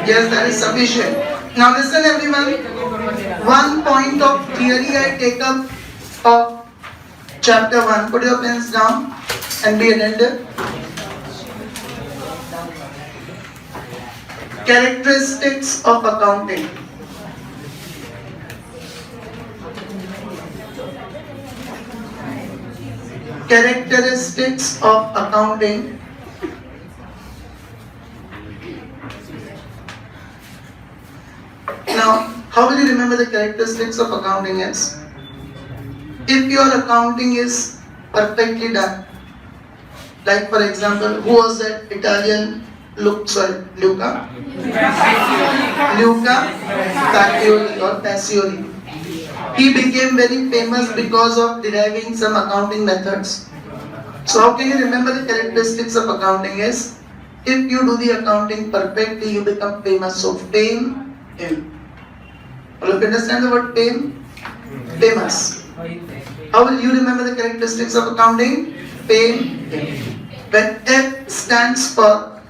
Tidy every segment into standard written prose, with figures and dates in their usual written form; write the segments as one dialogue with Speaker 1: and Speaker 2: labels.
Speaker 1: Yes, that is sufficient. Now listen everyone. One point of theory I take up of chapter 1. Put your pens down and be attentive. Characteristics of accounting. Characteristics of accounting. Now, how will you remember the characteristics of accounting is? If your accounting is perfectly done, like for example, who was that Italian Luca Pacioli. He became very famous because of deriving some accounting methods. So how can you remember the characteristics of accounting is? If you do the accounting perfectly, you become famous. So fame, fame. All of you understand the word fame? Famous. How will you remember the characteristics of accounting? Fame, fame. When F stands for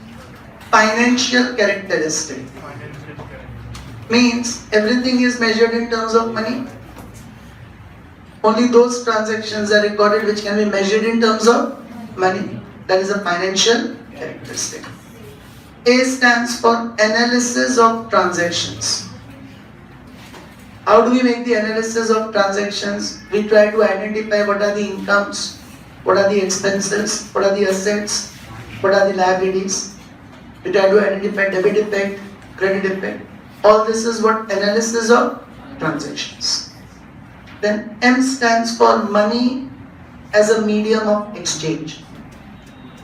Speaker 1: financial characteristic, means everything is measured in terms of money. Only those transactions are recorded which can be measured in terms of money. That is a financial characteristic. A stands for analysis of transactions. How do we make the analysis of transactions? We try to identify what are the incomes, what are the expenses, what are the assets, what are the liabilities. We try to identify debit effect, credit effect. All this is what analysis of transactions. Then M stands for money as a medium of exchange.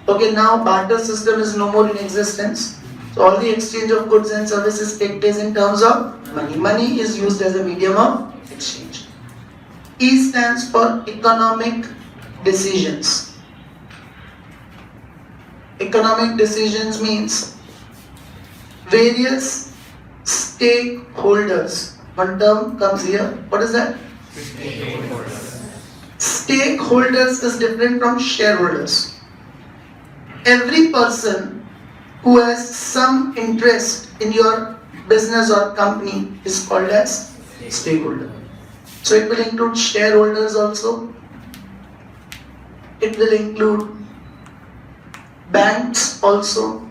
Speaker 1: Okay, now barter system is no more in existence. So all the exchange of goods and services take place in terms of money. Money is used as a medium of exchange. E stands for economic decisions. Economic decisions means various stakeholders. One term comes here. What is that? Stakeholders is different from shareholders. Every person who has some interest in your business or company is called as stakeholder. So it will include shareholders also. It will include banks also.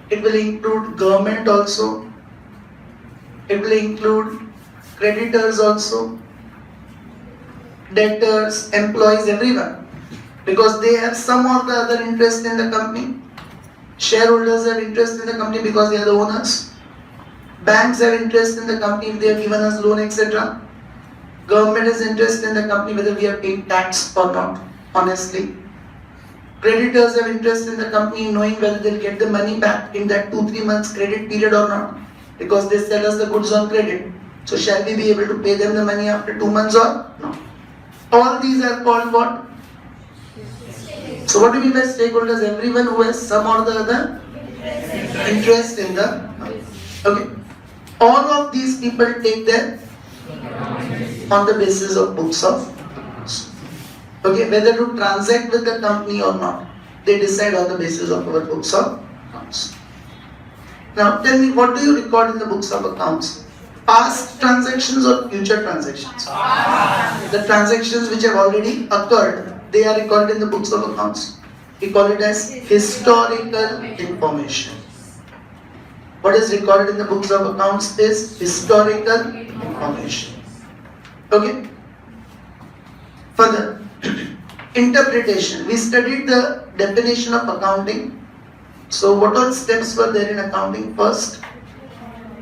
Speaker 1: It will include government also. It will include creditors also, debtors, employees, everyone, because they have some or the other interest in the company. Shareholders have interest in the company because they are the owners. Banks have interest in the company if they have given us loan, etc. Government has interest in the company whether we are paying tax or not, honestly. Creditors have interest in the company knowing whether they'll get the money back in that 2-3 months credit period or not, because they sell us the goods on credit. So shall we be able to pay them the money after 2 months or no? All these are called what? So what do we mean by stakeholders? Everyone who has some or the other interest in the money. Okay. All of these people take their on the basis of books of accounts. Okay, whether to transact with the company or not, they decide on the basis of our books of accounts. Now tell me, what do you record in the books of accounts? Past transactions or future transactions? The transactions which have already occurred, they are recorded in the books of accounts. We call it as historical information. What is recorded in the books of accounts is historical information. Okay? Further, interpretation. We studied the definition of accounting. So what all steps were there in accounting? First,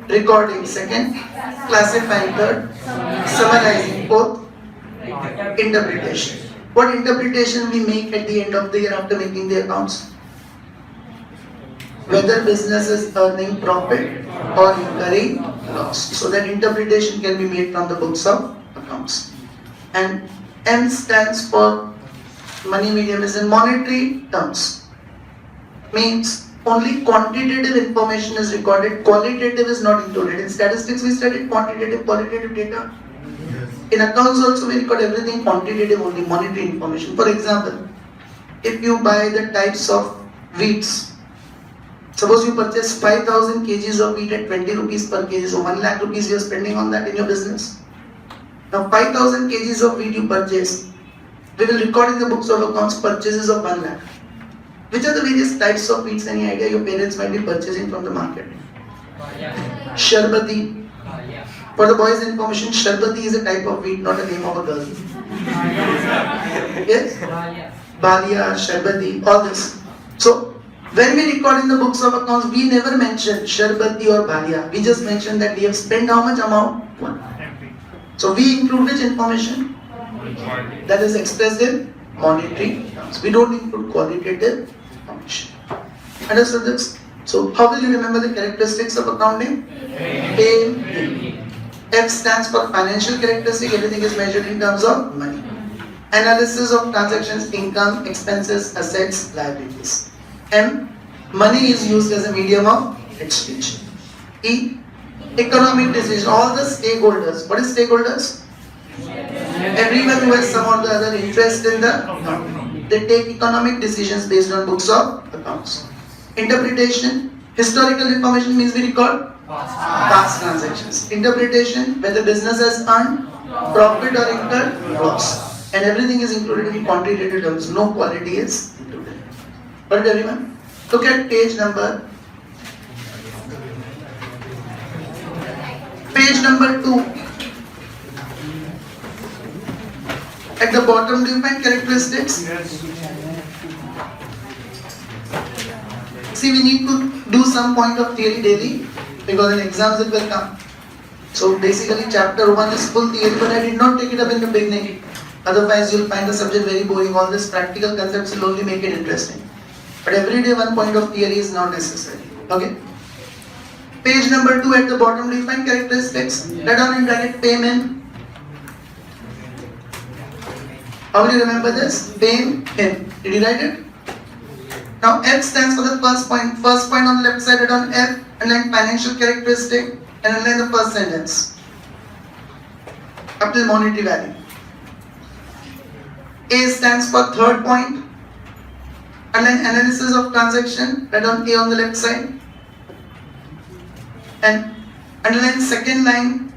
Speaker 1: recording. Second, classifying. Third, summarizing. Fourth, interpretation. What interpretation we make at the end of the year after making the accounts? Whether business is earning profit or incurring loss. So that interpretation can be made from the books of accounts. And M stands for money medium is in monetary terms. Means only quantitative information is recorded, qualitative is not included. In statistics we studied quantitative, qualitative data. In accounts also we record everything quantitative only, monetary information. For example, if you buy the types of wheats, Suppose you purchase 5,000 kgs of wheat at 20 rupees per kg, so 1 lakh rupees you are spending on that in your business. Now 5,000 kgs of wheat you purchase, we will record in the books of accounts purchases of 1 lakh. Which are the various types of wheats? Any idea your parents might be purchasing from the market? Sharbati. For the boys' information, Sharbati is a type of wheat, not a name of a girl. Yes? Balia, Sharbati, all this. So, when we record in the books of accounts, we never mention Sharbati or Balia. We just mention that we have spent how much amount? 1. So, we include which information? That is expressed in monetary terms. We don't include qualitative information. Understood this? So, how will you remember the characteristics of accounting? Pay. F stands for financial characteristic. Everything is measured in terms of money. Analysis of transactions, income, expenses, assets, liabilities. M, money is used as a medium of exchange. E, economic decision. All the stakeholders. What is stakeholders? Everyone who has some or the other interest in the account. They take economic decisions based on books of accounts. Interpretation. Historical information means we record past transactions. Interpretation, whether business has earned profit or incurred loss. And everything is included in quantitative terms. No quality is included. Got it, everyone? Look at page number 2. At the bottom, do you find characteristics? See, we need to do some point of theory daily because in exams it will come. So basically chapter 1 is full theory, but I did not take it up in the beginning. Otherwise you'll find the subject very boring. All these practical concepts will only make it interesting. But every day 1 point of theory is not necessary. Okay? Page number 2 at the bottom, do you find characteristics? Return on direct payment. How will you remember this? Payment. Did you write it? Now F stands for the first point. First point on the left side, return F, and then financial characteristic, and then the first sentence. Up till monetary value. A stands for third point, and then analysis of transaction, return A on the left side. And underline second line,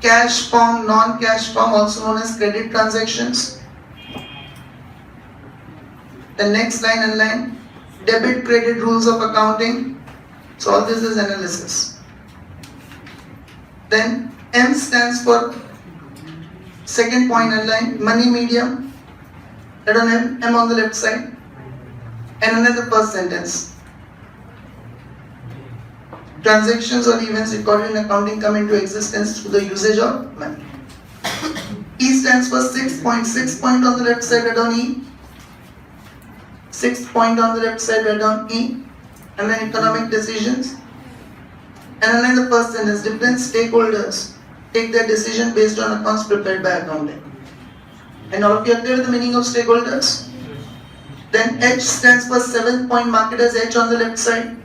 Speaker 1: cash form, non-cash form, also known as credit transactions. The next line, underline debit credit rules of accounting. So all this is analysis. Then M stands for second point, underline money medium. That on M on the left side. And another first sentence. Transactions or events recorded in accounting come into existence through the usage of money. E stands for 6 point. 6 point on the left side, right on E. 6th point on the left side, right on E. And then economic decisions. And then the first sentence, different stakeholders take their decision based on accounts prepared by accounting. And all of you are clear with the meaning of stakeholders? Then H stands for 7th point, mark it as H on the left side.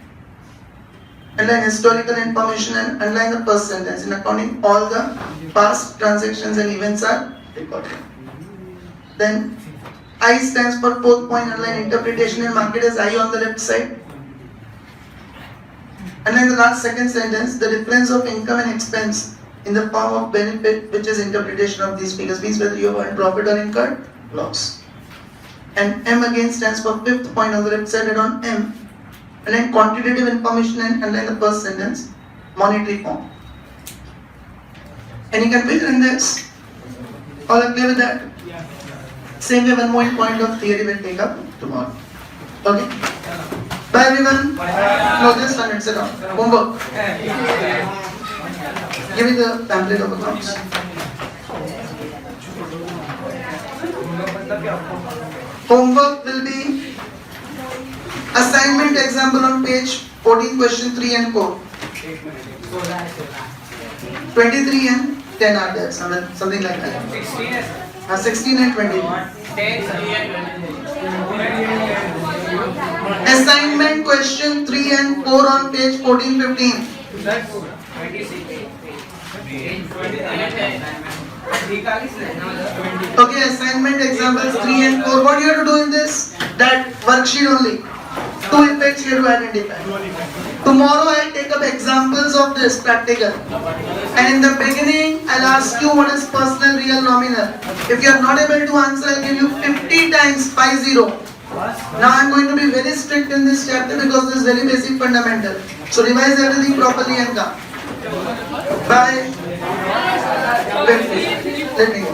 Speaker 1: Underline historical information and underline the first sentence. In accounting, all the past transactions and events are recorded. Then I stands for 4th point, underline interpretation and mark it as I on the left side. And then the last second sentence, the difference of income and expense in the form of benefit, which is interpretation of these figures, means whether you have earned profit or incurred loss. And M again stands for 5th point on the left side, and on M. And then quantitative information and underline the first sentence, monetary form. Any confusion in this? All are clear with that? Same way, 1 more point of theory will take up tomorrow. Okay? Bye everyone. No, just 1 minute, sit down. Homework. Give me the pamphlet of accounts. Homework will be assignment example on page 14, question 3 and 4. 23 and 10 are there, something like that. 16 and 20. Assignment question 3 and 4 on page 14, 15. Okay, assignment examples 3 and 4. What you have to do in this? That worksheet only. Two effects you have to identify. Tomorrow I'll take up examples of this practical. And in the beginning, I'll ask you what is personal, real, nominal. If you are not able to answer, I'll give you 50 times 50. Now I'm going to be very strict in this chapter because this is very basic fundamental. So revise everything properly and come. Bye. Let me go.